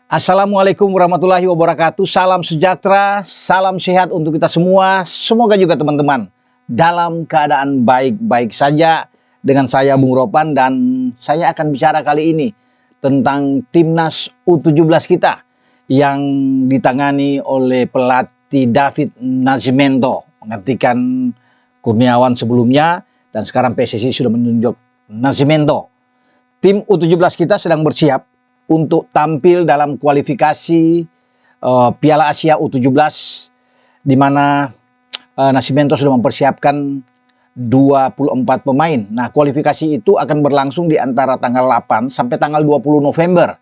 Assalamualaikum warahmatullahi wabarakatuh. Salam sejahtera, salam sehat untuk kita semua. Semoga juga teman-teman dalam keadaan baik-baik saja. Dengan saya Bung Ropan, dan saya akan bicara kali ini tentang Timnas U17 kita yang ditangani oleh pelatih David Nascimento, menggantikan Kurniawan sebelumnya, dan sekarang PSSI sudah menunjuk Nascimento. Tim U17 kita sedang bersiap untuk tampil dalam kualifikasi Piala Asia U17, di mana Nascimento sudah mempersiapkan 24 pemain. Nah, kualifikasi itu akan berlangsung di antara tanggal 8 sampai tanggal 20 November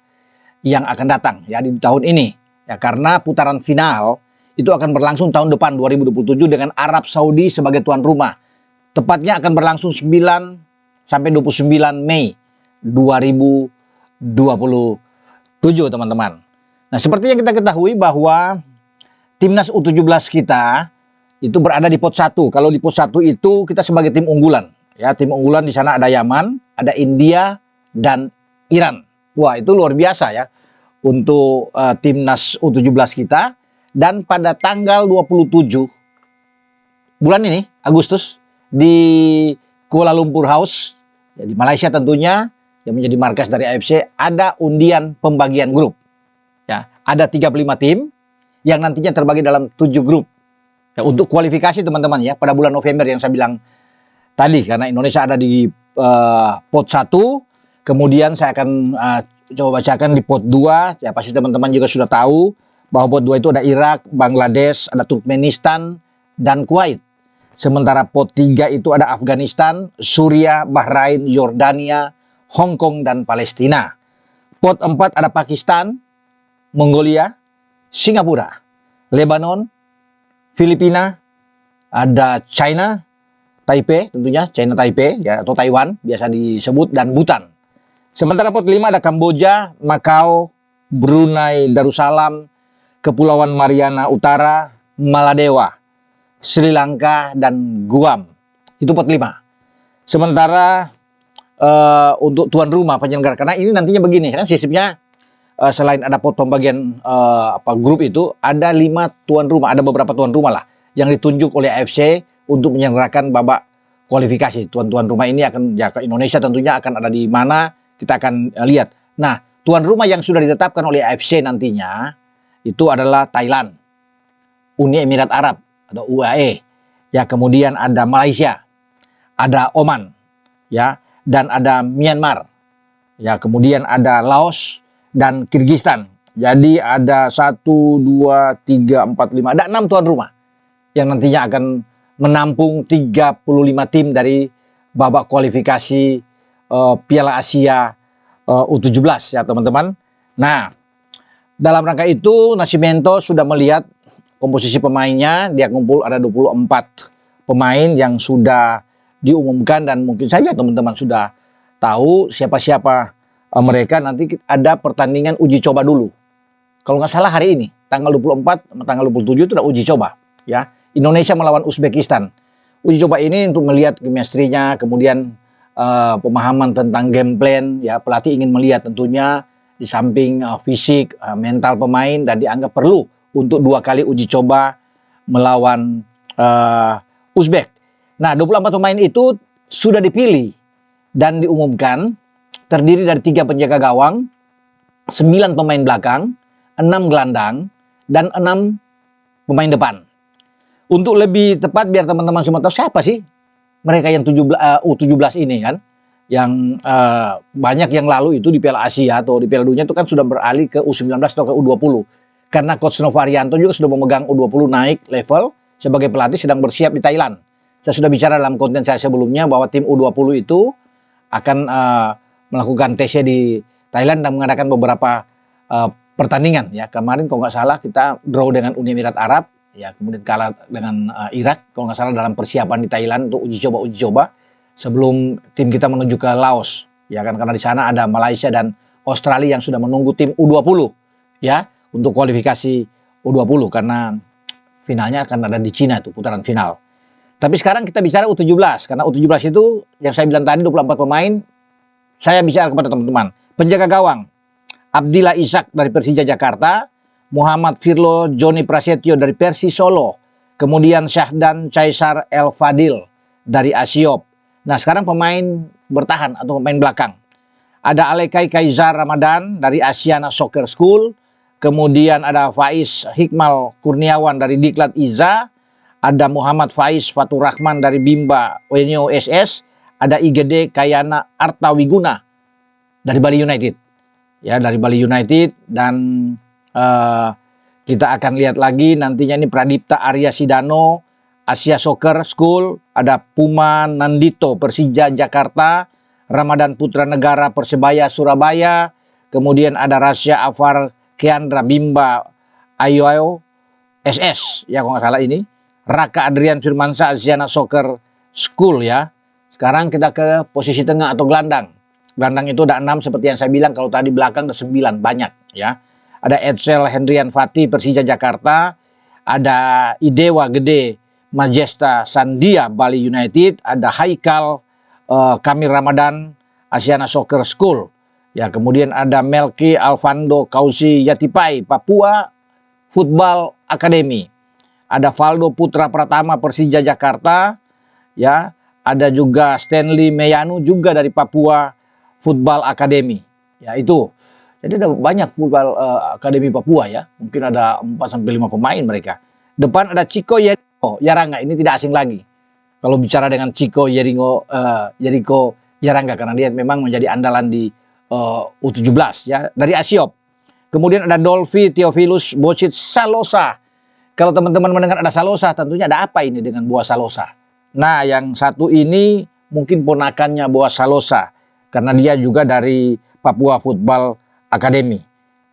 yang akan datang ya di tahun ini. Ya, karena putaran final itu akan berlangsung tahun depan 2027 dengan Arab Saudi sebagai tuan rumah. Tepatnya akan berlangsung 9 sampai 29 Mei 2027, teman-teman. Nah, seperti yang kita ketahui bahwa Timnas U17 kita itu berada di pot 1. Kalau di pot 1 itu kita sebagai tim unggulan. Ya, tim unggulan di sana ada Yaman, ada India, dan Iran. Wah, itu luar biasa ya untuk Timnas U17 kita. Dan pada tanggal 27 bulan ini, Agustus, di Kuala Lumpur House, ya, di Malaysia tentunya, yang menjadi markas dari AFC, ada undian pembagian grup. Ya, ada 35 tim yang nantinya terbagi dalam 7 grup. Ya, untuk kualifikasi teman-teman ya, pada bulan November yang saya bilang tadi, karena Indonesia ada di pot 1, kemudian saya akan coba bacakan di pot 2, ya pasti teman-teman juga sudah tahu bahwa pot 2 itu ada Irak, Bangladesh, ada Turkmenistan, dan Kuwait. Sementara pot 3 itu ada Afghanistan, Suriah, Bahrain, Yordania, Hong Kong, dan Palestina. Pot 4 ada Pakistan, Mongolia, Singapura, Lebanon, Filipina, ada China, Taipei tentunya, China Taipei ya, atau Taiwan biasa disebut, dan Bhutan. Sementara pot 5 ada Kamboja, Macau, Brunei Darussalam, Kepulauan Mariana Utara, Maladewa, Sri Lanka, dan Guam. Itu pot 5. Sementara untuk tuan rumah penyelenggara, karena ini nantinya begini kan sistemnya, selain ada pot pembagian grup itu, ada 5 tuan rumah, ada beberapa tuan rumah lah yang ditunjuk oleh AFC untuk menyelenggarakan babak kualifikasi. Tuan-tuan rumah ini akan ya ke Indonesia tentunya akan ada di mana, kita akan lihat. Nah, tuan rumah yang sudah ditetapkan oleh AFC nantinya itu adalah Thailand, Uni Emirat Arab atau UAE, ya, kemudian ada Malaysia, ada Oman, ya, dan ada Myanmar, ya, kemudian ada Laos dan Kyrgyzstan. Jadi ada 1, 2, 3, 4, 5, ada 6 tuan rumah yang nantinya akan menampung 35 tim dari babak kualifikasi Piala Asia U17 ya teman-teman. Nah, dalam rangka itu Nascimento sudah melihat komposisi pemainnya. Dia kumpul ada 24 pemain yang sudah diumumkan, dan mungkin saja teman-teman sudah tahu siapa-siapa mereka. Nanti ada pertandingan uji coba dulu. Kalau nggak salah hari ini, tanggal 24 sama tanggal 27 itu udah uji coba. Ya, Indonesia melawan Uzbekistan. Uji coba ini untuk melihat chemistry-nya, kemudian pemahaman tentang game plan. Ya, pelatih ingin melihat tentunya di samping fisik, mental pemain, dan dianggap perlu untuk 2 kali uji coba melawan Uzbek. Nah, 24 pemain itu sudah dipilih dan diumumkan, terdiri dari 3 penjaga gawang, 9 pemain belakang, 6 gelandang, dan 6 pemain depan. Untuk lebih tepat biar teman-teman semua tahu siapa sih mereka yang U17 ini kan, yang banyak yang lalu itu di Piala Asia atau di Piala Dunia itu kan sudah beralih ke U19 atau ke U20. Karena Coach Novarianto juga sudah memegang U20 naik level sebagai pelatih, sedang bersiap di Thailand. Saya sudah bicara dalam konten saya sebelumnya bahwa tim U20 itu akan melakukan tesnya di Thailand dan mengadakan beberapa pertandingan. Ya, kemarin kalau nggak salah kita draw dengan Uni Emirat Arab, ya, kemudian kalah dengan Irak kalau nggak salah dalam persiapan di Thailand untuk uji coba sebelum tim kita menuju ke Laos. Ya kan, karena di sana ada Malaysia dan Australia yang sudah menunggu tim U20 ya untuk kualifikasi U20, karena finalnya akan ada di Cina itu putaran final. Tapi sekarang kita bicara U17, karena U17 itu yang saya bilang tadi 24 pemain. Saya bicara kepada teman-teman. Penjaga gawang Abdillah Ishak dari Persija Jakarta, Muhammad Firlo Joni Prasetyo dari Persis Solo, kemudian Syahdan Caesar El Fadil dari Asiop. Nah, sekarang pemain bertahan atau pemain belakang. Ada Alekai Kaizar Ramadan dari Asiana Soccer School, kemudian ada Faiz Hikmal Kurniawan dari Diklat Iza, ada Muhammad Faiz Fatur Rahman dari Bimba Wenyo SS, ada IGD Kayana Artawiguna dari Bali United. Ya, dari Bali United. Dan kita akan lihat lagi nantinya ini Pradipta Arya Sidano Asia Soccer School, ada Puma Nandito Persija Jakarta, Ramadan Putra Negara Persebaya Surabaya, kemudian ada Rasya Afar Keandra Bimba Ayo SS, ya kalau nggak salah ini, Raka Adrian Firmansyah Asiana Soccer School ya. Sekarang kita ke posisi tengah atau gelandang. Gelandang itu ada 6 seperti yang saya bilang, kalau tadi belakang ada 9, banyak ya. Ada Edsel Hendrian Fatih Persija Jakarta, ada Idewa Gede Majesta Sandia Bali United, ada Haikal Kamil Ramadan Asiana Soccer School. Ya, kemudian ada Melki Alvando Kausi Yatipai Papua Football Academy. Ada Valdo Putra Pratama Persija Jakarta, ya. Ada juga Stanley Meyanu juga dari Papua Football Academy. Ya, itu. Jadi ada banyak Football Academy Papua ya. Mungkin ada 4-5 pemain mereka. Depan ada Chico Yarangga, ini tidak asing lagi. Kalau bicara dengan Chico Jericho Yarangga, karena dia memang menjadi andalan di U17 ya, dari Asiop. Kemudian ada Dolphy Theophilus Bocit Salosa. Kalau teman-teman mendengar ada Salosa, tentunya ada apa ini dengan Boas Salosa? Nah, yang satu ini mungkin ponakannya Boas Salosa, karena dia juga dari Papua Football Academy.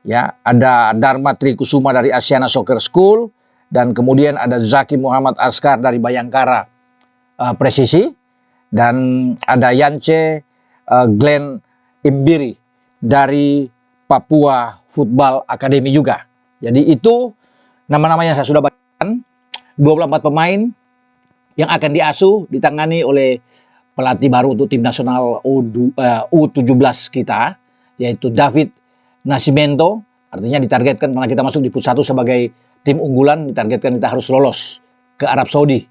Ya, ada Dharma Trikusuma dari Asiana Soccer School, dan kemudian ada Zaki Muhammad Askar dari Bayangkara Presisi, dan ada Yance Glenn Imbiri dari Papua Football Academy juga. Jadi itu nama-nama yang saya sudah bacakan, 24 pemain yang akan diasuh, ditangani oleh pelatih baru untuk tim nasional U17 kita, yaitu David Nascimento. Artinya ditargetkan karena kita masuk di put 1 sebagai tim unggulan, ditargetkan kita harus lolos ke Arab Saudi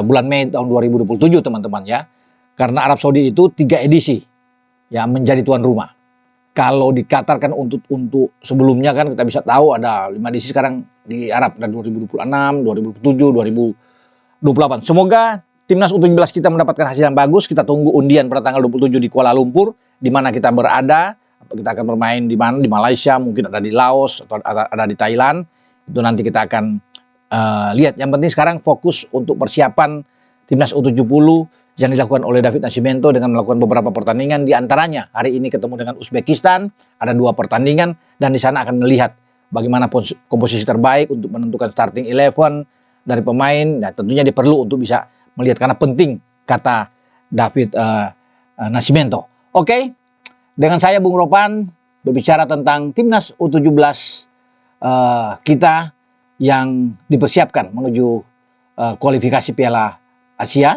bulan Mei tahun 2027 teman-teman ya. Karena Arab Saudi itu 3 edisi ya menjadi tuan rumah. Kalau di Qatar kan untuk sebelumnya kan kita bisa tahu ada 5 edisi, sekarang di Arab ada 2026, 2027, 2028. Semoga timnas U17 kita mendapatkan hasil yang bagus. Kita tunggu undian pada tanggal 27 di Kuala Lumpur, di mana kita berada. Kita akan bermain di mana? Di Malaysia, mungkin ada di Laos atau ada di Thailand. Itu nanti kita akan lihat. Yang penting sekarang fokus untuk persiapan timnas U70 yang dilakukan oleh David Nascimento dengan melakukan beberapa pertandingan. Di antaranya hari ini ketemu dengan Uzbekistan, ada 2 pertandingan, dan di sana akan melihat bagaimana komposisi terbaik untuk menentukan starting 11 dari pemain. Nah, tentunya dia perlu untuk bisa melihat, karena penting kata David Nascimento. Oke, dengan saya Bung Ropan berbicara tentang timnas U17 kita yang dipersiapkan menuju kualifikasi Piala Asia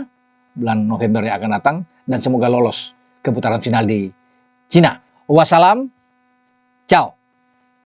bulan November yang akan datang, dan semoga lolos ke putaran final di Cina. Wassalam, ciao.